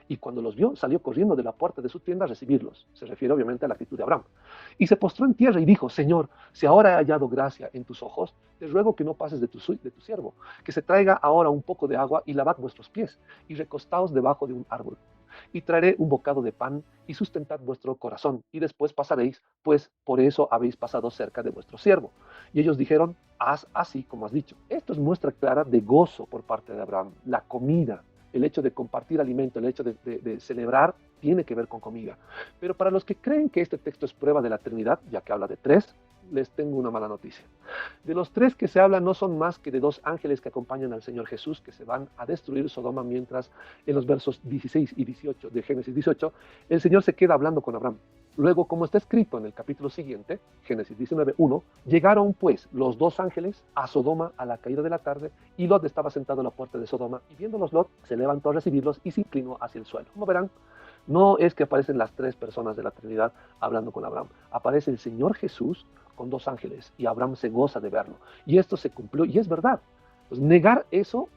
Y cuando los vio, salió corriendo de la puerta de su tienda a recibirlos. Se refiere obviamente a la actitud de Abraham. Y se postró en tierra y dijo: Señor, si ahora he hallado gracia en tus ojos, te ruego que no pases de tu siervo, que se traiga ahora un poco de agua y lavad vuestros pies, y recostaos debajo de un árbol. y traeré un bocado de pan y sustentad vuestro corazón, y después pasaréis, pues por eso habéis pasado cerca de vuestro siervo. Y ellos dijeron, haz así como has dicho. Esto es muestra clara de gozo por parte de Abraham. La comida, el hecho de compartir alimento, el hecho de celebrar, tiene que ver con comida. Pero para los que creen que este texto es prueba de la Trinidad, ya que habla de tres, les tengo una mala noticia. De los tres que se hablan no son más que de dos ángeles que acompañan al Señor Jesús, que se van a destruir Sodoma, mientras en los versos 16 y 18 de Génesis 18, el Señor se queda hablando con Abraham. Luego, como está escrito en el capítulo siguiente, Génesis 19:1, llegaron pues los dos ángeles a Sodoma a la caída de la tarde, y Lot estaba sentado en la puerta de Sodoma, y viéndolos Lot, se levantó a recibirlos y se inclinó hacia el suelo. Como verán, no es que aparecen las tres personas de la Trinidad hablando con Abraham. Aparece el Señor Jesús con dos ángeles y Abraham se goza de verlo. Y esto se cumplió y es verdad. Pues negar eso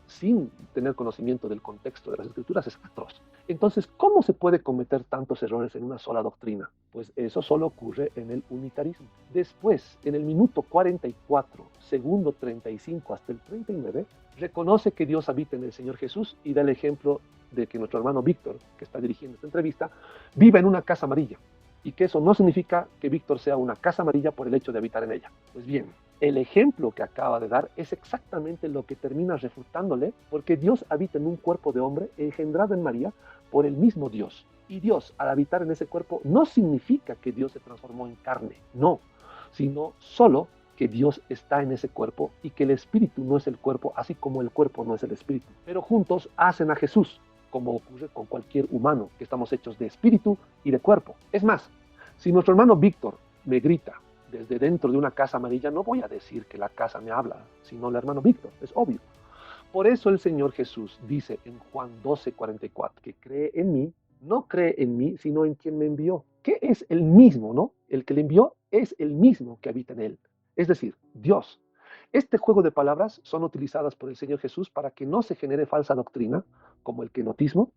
sin tener conocimiento del contexto de las Escrituras es atroz. Entonces, ¿cómo se puede cometer tantos errores en una sola doctrina? Pues eso solo ocurre en el unitarismo. Después, en el minuto 44, segundo 35 hasta el 39, reconoce que Dios habita en el Señor Jesús y da el ejemplo de que nuestro hermano Víctor, que está dirigiendo esta entrevista, vive en una casa amarilla, y que eso no significa que Víctor sea una casa amarilla por el hecho de habitar en ella. Pues bien, el ejemplo que acaba de dar es exactamente lo que termina refutándole, porque Dios habita en un cuerpo de hombre engendrado en María por el mismo Dios. Y Dios, al habitar en ese cuerpo, no significa que Dios se transformó en carne, no, sino solo que Dios está en ese cuerpo y que el espíritu no es el cuerpo, así como el cuerpo no es el espíritu. Pero juntos hacen a Jesús, como ocurre con cualquier humano, que estamos hechos de espíritu y de cuerpo. Es más, si nuestro hermano Víctor me grita desde dentro de una casa amarilla, no voy a decir que la casa me habla, sino el hermano Víctor, es obvio. Por eso el Señor Jesús dice en Juan 12:44, que cree en mí, no cree en mí, sino en quien me envió. Que es el mismo, ¿no? El que le envió es el mismo que habita en él, es decir, Dios. Este juego de palabras son utilizadas por el Señor Jesús para que no se genere falsa doctrina, como el kenotismo,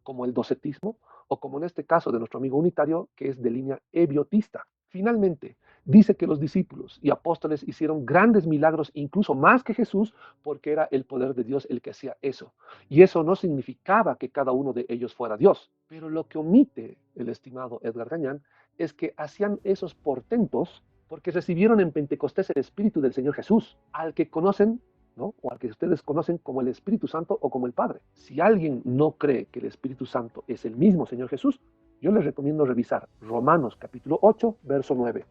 como el docetismo, o como en este caso de nuestro amigo unitario, que es de línea ebiotista. Finalmente, dice que los discípulos y apóstoles hicieron grandes milagros, incluso más que Jesús, porque era el poder de Dios el que hacía eso. Y eso no significaba que cada uno de ellos fuera Dios. Pero lo que omite el estimado Edgar Gañán es que hacían esos portentos porque recibieron en Pentecostés el Espíritu del Señor Jesús, al que conocen, ¿no? O al que ustedes conocen como el Espíritu Santo o como el Padre. Si alguien no cree que el Espíritu Santo es el mismo Señor Jesús, yo les recomiendo revisar Romanos capítulo 8, verso 9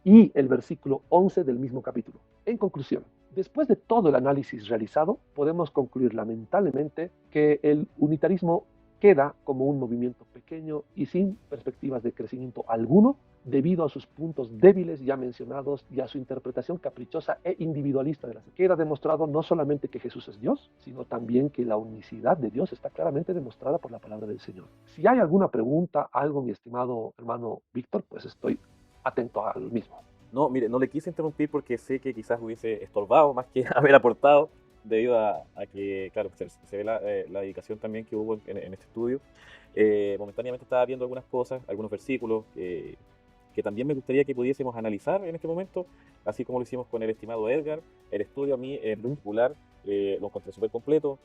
y el versículo 11 del mismo capítulo. En conclusión, después de todo el análisis realizado, podemos concluir lamentablemente que el unitarismo queda como un movimiento pequeño y sin perspectivas de crecimiento alguno, debido a sus puntos débiles ya mencionados y a su interpretación caprichosa e individualista de la fe. Queda demostrado no solamente que Jesús es Dios, sino también que la unicidad de Dios está claramente demostrada por la palabra del Señor. Si hay alguna pregunta, algo, mi estimado hermano Víctor, pues estoy atento al mismo. No, mire, no le quise interrumpir porque sé que quizás hubiese estorbado más que haber aportado, debido a que, claro, se ve la dedicación también que hubo en este estudio. Momentáneamente estaba viendo algunas cosas, algunos versículos que también me gustaría que pudiésemos analizar en este momento, así como lo hicimos con el estimado Edgar. El estudio a mí en particular lo encontré súper completo.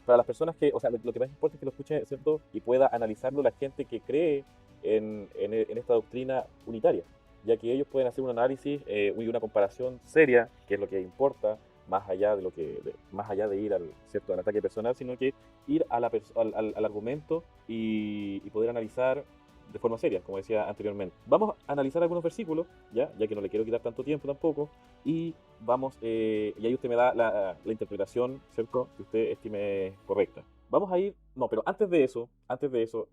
Para las personas que, o sea, lo que más importa es que lo escuche, ¿cierto? Y pueda analizarlo la gente que cree en esta doctrina unitaria, ya que ellos pueden hacer un análisis y una comparación seria, que es lo que importa, más allá de más allá de ir al ataque personal, sino que ir al argumento y poder analizar de forma seria, como decía anteriormente. Vamos a analizar algunos versículos, ya que no le quiero quitar tanto tiempo tampoco, y y ahí usted me da la interpretación, ¿cierto?, que usted estime correcta. Vamos a ir, no, pero antes de eso,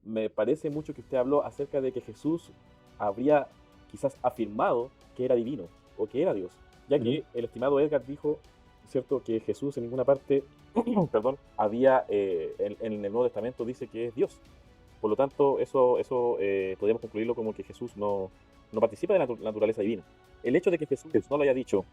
me parece mucho que usted habló acerca de que Jesús habría quizás afirmado que era divino, o que era Dios, ya que el estimado Edgar dijo, ¿cierto?, que Jesús en ninguna parte, perdón, había, en el Nuevo Testamento dice que es Dios. Por lo tanto, eso podríamos concluirlo como que Jesús no participa de la naturaleza divina. El hecho de que Jesús no lo haya dicho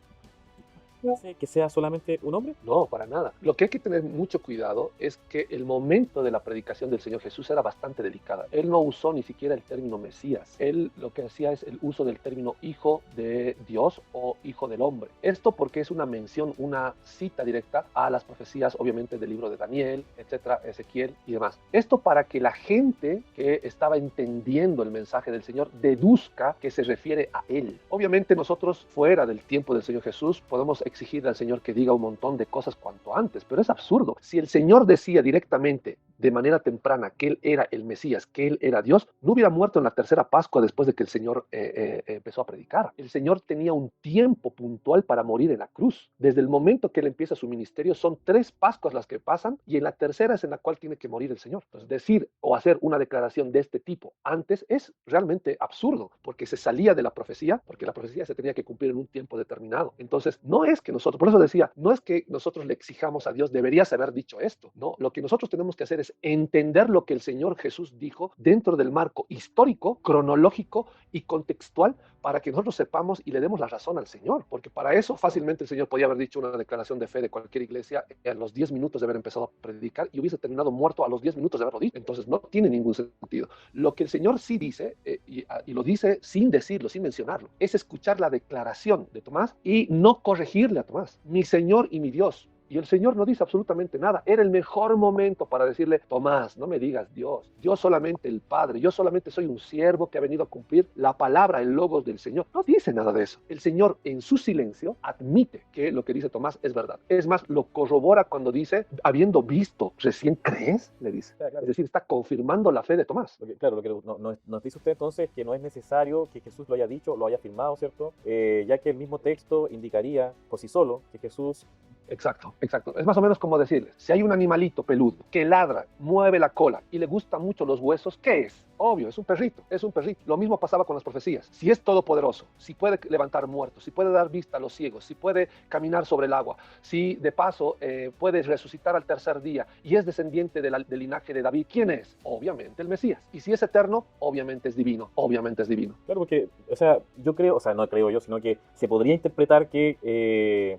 hace que sea solamente un hombre? No, para nada. Lo que hay que tener mucho cuidado es que el momento de la predicación del Señor Jesús era bastante delicada. Él no usó ni siquiera el término Mesías. Él lo que hacía es el uso del término hijo de Dios o hijo del hombre. Esto porque es una mención, una cita directa a las profecías, obviamente, del libro de Daniel, etcétera, Ezequiel y demás. Esto para que la gente que estaba entendiendo el mensaje del Señor deduzca que se refiere a Él. Obviamente nosotros, fuera del tiempo del Señor Jesús, podemos exigirle al Señor que diga un montón de cosas cuanto antes, pero es absurdo. Si el Señor decía directamente, de manera temprana, que Él era el Mesías, que Él era Dios, no hubiera muerto en la tercera Pascua después de que el Señor empezó a predicar. El Señor tenía un tiempo puntual para morir en la cruz. Desde el momento que Él empieza su ministerio, son 3 Pascuas las que pasan, y en la tercera es en la cual tiene que morir el Señor. Entonces, decir o hacer una declaración de este tipo antes es realmente absurdo, porque se salía de la profecía, porque la profecía se tenía que cumplir en un tiempo determinado. Entonces, no es que nosotros, por eso decía, no es que nosotros le exijamos a Dios, deberías haber dicho esto, no, lo que nosotros tenemos que hacer es entender lo que el Señor Jesús dijo dentro del marco histórico, cronológico y contextual, para que nosotros sepamos y le demos la razón al Señor, porque para eso fácilmente el Señor podía haber dicho una declaración de fe de cualquier iglesia a los 10 minutos de haber empezado a predicar y hubiese terminado muerto a los 10 minutos de haberlo dicho. Entonces no tiene ningún sentido. Lo que el Señor sí dice, y lo dice sin decirlo, sin mencionarlo, es escuchar la declaración de Tomás y no corregirle a Tomás, mi Señor y mi Dios. Y el Señor no dice absolutamente nada. Era el mejor momento para decirle, Tomás, no me digas Dios, yo solamente el Padre, yo solamente soy un siervo que ha venido a cumplir la palabra, el logos del Señor. No dice nada de eso. El Señor en su silencio admite que lo que dice Tomás es verdad. Es más, lo corrobora cuando dice, habiendo visto, ¿recién crees? Le dice. Claro, claro. Es decir, está confirmando la fe de Tomás. Claro, lo que nos dice usted entonces que no es necesario que Jesús lo haya dicho, lo haya afirmado, ¿cierto? Ya que el mismo texto indicaría por sí solo que Jesús... Exacto, exacto. Es más o menos como decirles, si hay un animalito peludo que ladra, mueve la cola y le gustan mucho los huesos, ¿qué es? Obvio, es un perrito, es un perrito. Lo mismo pasaba con las profecías. Si es todopoderoso, si puede levantar muertos, si puede dar vista a los ciegos, si puede caminar sobre el agua, si de paso puede resucitar al tercer día y es descendiente del linaje de David, ¿quién es? Obviamente el Mesías. Y si es eterno, obviamente es divino, obviamente es divino. Claro, porque, o sea, yo creo, o sea, no creo yo, sino que se podría interpretar que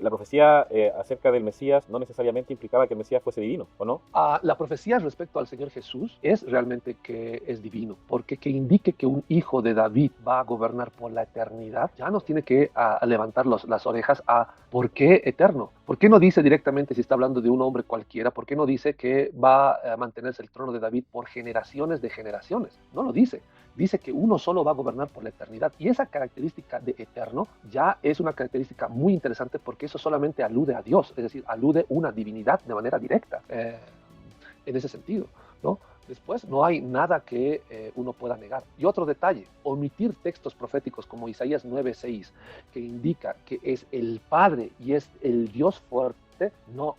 la profecía acerca del Mesías no necesariamente implicaba que el Mesías fuese divino, ¿o no? La profecía respecto al Señor Jesús es realmente que es divino, porque que indique que un hijo de David va a gobernar por la eternidad, ya nos tiene que levantar las orejas a ¿por qué eterno? ¿Por qué no dice directamente, si está hablando de un hombre cualquiera, por qué no dice que va a mantenerse el trono de David por generaciones de generaciones? No lo dice. Dice que uno solo va a gobernar por la eternidad. Y esa característica de eterno ya es una característica muy interesante, porque eso solamente alude a Dios, es decir, alude una divinidad de manera directa, en ese sentido, ¿no? Después no hay nada que uno pueda negar. Y otro detalle, omitir textos proféticos como Isaías 9:6, que indica que es el Padre y es el Dios fuerte, no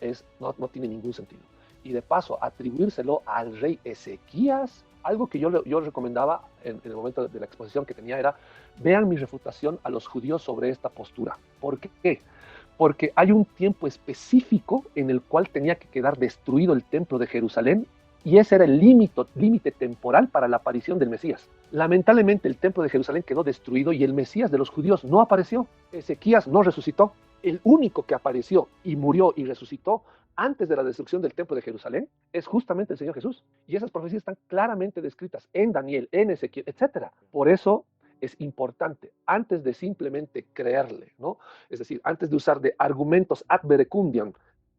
tiene ningún sentido. Y de paso, atribuírselo al rey Ezequías, algo que yo recomendaba en el momento de la exposición que tenía era, vean mi refutación a los judíos sobre esta postura. ¿Por qué? Porque hay un tiempo específico en el cual tenía que quedar destruido el templo de Jerusalén, y ese era el límite temporal para la aparición del Mesías. Lamentablemente el templo de Jerusalén quedó destruido y el Mesías de los judíos no apareció. Ezequías no resucitó. El único que apareció y murió y resucitó antes de la destrucción del templo de Jerusalén es justamente el Señor Jesús. Y esas profecías están claramente descritas en Daniel, en Ezequiel, etc. Por eso es importante, antes de simplemente creerle, ¿no? Es decir, antes de usar de argumentos ad verecundiam,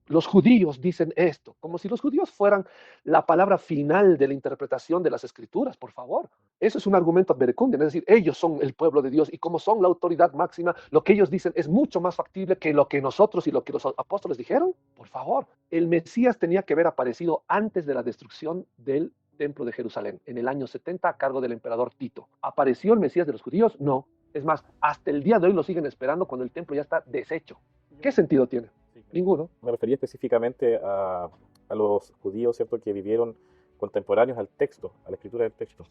los judíos dicen esto, como si los judíos fueran la palabra final de la interpretación de las escrituras, por favor. Eso es un argumento ad verecundiam, es decir, ellos son el pueblo de Dios y como son la autoridad máxima, lo que ellos dicen es mucho más factible que lo que nosotros y lo que los apóstoles dijeron. Por favor, el Mesías tenía que haber aparecido antes de la destrucción del templo de Jerusalén, en el año 70 a cargo del emperador Tito. ¿Apareció el Mesías de los judíos? No. Es más, hasta el día de hoy lo siguen esperando cuando el templo ya está deshecho. ¿Qué sentido tiene? Ninguno. Me refería específicamente a los judíos, ¿cierto?, que vivieron contemporáneos al texto, a la escritura del texto.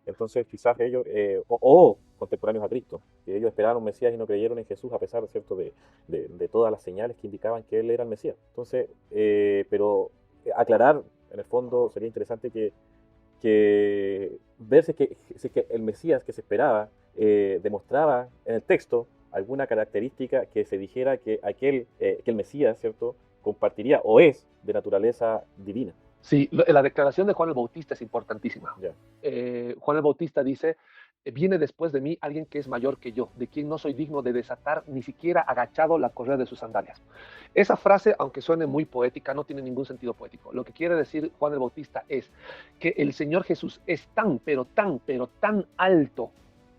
Entonces, quizás ellos, o contemporáneos a Cristo, que ellos esperaban un Mesías y no creyeron en Jesús, a pesar, ¿cierto?, de todas las señales que indicaban que Él era el Mesías. Entonces, pero aclarar, en el fondo, sería interesante que ver si es que el Mesías que se esperaba demostraba en el texto alguna característica que se dijera que que el Mesías, ¿cierto?, compartiría o es de naturaleza divina. Sí, la declaración de Juan el Bautista es importantísima. Ya. Juan el Bautista dice, viene después de mí alguien que es mayor que yo, de quien no soy digno de desatar ni siquiera agachado la correa de sus sandalias. Esa frase, aunque suene muy poética, no tiene ningún sentido poético. Lo que quiere decir Juan el Bautista es que el Señor Jesús es tan, pero tan alto,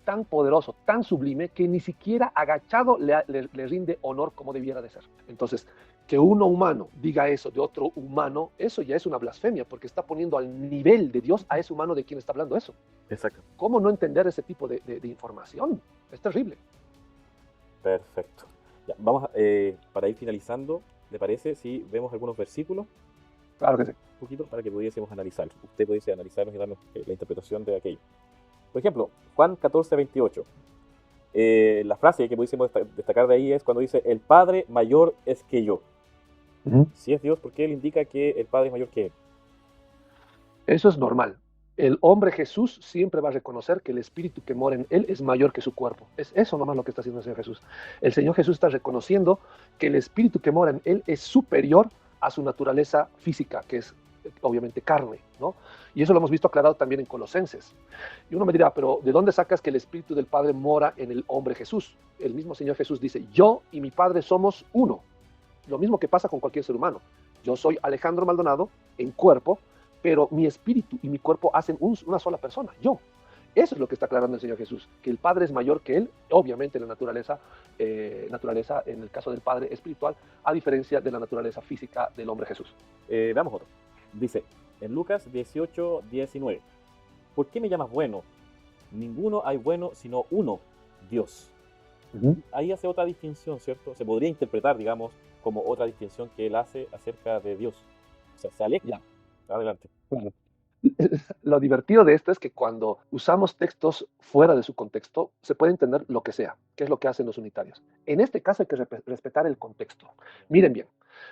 tan poderoso, tan sublime, que ni siquiera agachado le rinde honor como debiera de ser. Entonces, que uno humano diga eso de otro humano, eso ya es una blasfemia, porque está poniendo al nivel de Dios a ese humano de quien está hablando eso. Exacto. ¿Cómo no entender ese tipo de información? Es terrible. Perfecto. Ya, vamos para ir finalizando, ¿le parece si vemos algunos versículos? Claro que sí. Un poquito para que pudiésemos analizarlos. Usted pudiese analizarnos y darnos la interpretación de aquello. Por ejemplo, Juan 14, 28. La frase que pudiésemos destacar de ahí es cuando dice, el Padre mayor es que yo. Si es Dios, ¿por qué él indica que el Padre es mayor que él? Eso es normal. El hombre Jesús siempre va a reconocer que el espíritu que mora en él es mayor que su cuerpo. Es eso nomás lo que está haciendo el Señor Jesús. El Señor Jesús está reconociendo que el espíritu que mora en él es superior a su naturaleza física, que es obviamente carne, ¿no? Y eso lo hemos visto aclarado también en Colosenses. Y uno me dirá, pero ¿de dónde sacas que el espíritu del Padre mora en el hombre Jesús? El mismo Señor Jesús dice, yo y mi Padre somos uno. Lo mismo que pasa con cualquier ser humano. Yo soy Alejandro Maldonado en cuerpo, pero mi espíritu y mi cuerpo hacen una sola persona, yo. Eso es lo que está aclarando el Señor Jesús, que el Padre es mayor que él, obviamente la naturaleza en el caso del Padre espiritual, a diferencia de la naturaleza física del hombre Jesús. Veamos otro. Dice, en Lucas 18, 19, ¿por qué me llamas bueno? Ninguno hay bueno sino uno, Dios. Ahí hace otra distinción, ¿cierto? Se podría interpretar, digamos, como otra distinción que él hace acerca de Dios. O sea, se aleja. Adelante. Claro. Lo divertido de esto es que cuando usamos textos fuera de su contexto, se puede entender lo que sea, que es lo que hacen los unitarios. En este caso hay que respetar el contexto. Miren bien,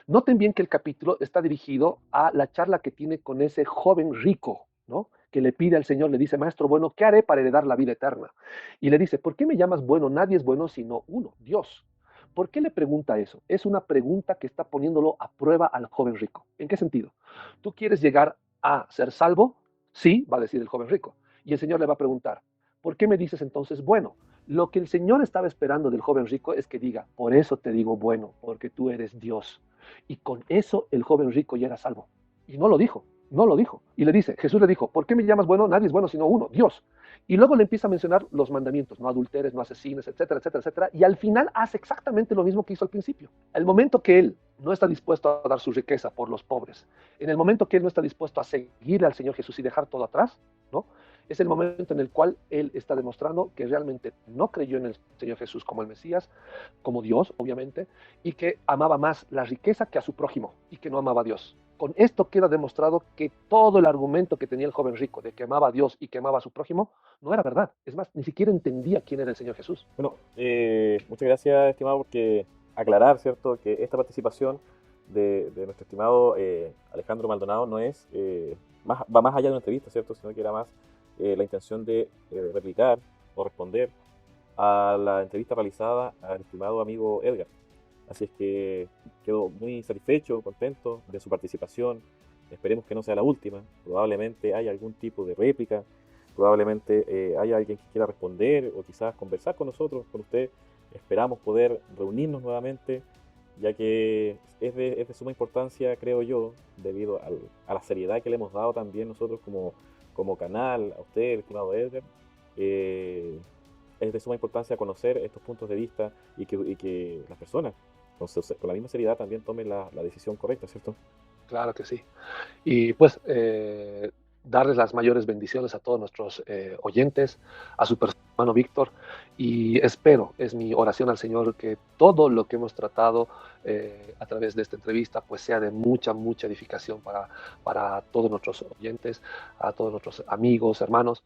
noten bien que el capítulo está dirigido a la charla que tiene con ese joven rico, ¿no? Que le pide al Señor, le dice, maestro bueno, ¿qué haré para heredar la vida eterna? Y le dice, ¿por qué me llamas bueno? Nadie es bueno sino uno, Dios. ¿Por qué le pregunta eso? Es una pregunta que está poniéndolo a prueba al joven rico. ¿En qué sentido? ¿Tú quieres llegar a ser salvo? Sí, va a decir el joven rico. Y el Señor le va a preguntar, ¿por qué me dices entonces bueno? Lo que el Señor estaba esperando del joven rico es que diga, por eso te digo bueno, porque tú eres Dios. Y con eso el joven rico ya era salvo. Y no lo dijo, no lo dijo. Y le dice, Jesús le dijo, ¿por qué me llamas bueno? Nadie es bueno sino uno, Dios. Y luego le empieza a mencionar los mandamientos, no adulteres, no asesines, etcétera, etcétera, etcétera. Y al final hace exactamente lo mismo que hizo al principio. El momento que él no está dispuesto a dar su riqueza por los pobres, en el momento que él no está dispuesto a seguir al Señor Jesús y dejar todo atrás, ¿no? Es el momento en el cual él está demostrando que realmente no creyó en el Señor Jesús como el Mesías, como Dios, obviamente, y que amaba más la riqueza que a su prójimo y que no amaba a Dios. Con esto queda demostrado que todo el argumento que tenía el joven rico de que amaba a Dios y que amaba a su prójimo no era verdad. Es más, ni siquiera entendía quién era el Señor Jesús. Bueno, muchas gracias, estimado, porque aclarar, ¿cierto?, que esta participación de nuestro estimado Alejandro Maldonado no es, va más allá de una entrevista, ¿cierto?, sino que era más la intención de replicar o responder a la entrevista realizada al estimado amigo Edgar. Así es que quedo muy satisfecho, contento de su participación. Esperemos que no sea la última. Probablemente haya algún tipo de réplica. Probablemente haya alguien que quiera responder o quizás conversar con nosotros, con usted. Esperamos poder reunirnos nuevamente, ya que es de suma importancia, creo yo, debido a la seriedad que le hemos dado también nosotros como canal, a usted, el estimado Edgar. Es de suma importancia conocer estos puntos de vista y que las personas, con la misma seriedad, también tomen la decisión correcta, ¿cierto? Claro que sí. Y pues darles las mayores bendiciones a todos nuestros oyentes, a su hermano Víctor, y espero, es mi oración al Señor, que todo lo que hemos tratado a través de esta entrevista pues sea de mucha, mucha edificación para todos nuestros oyentes, a todos nuestros amigos, hermanos,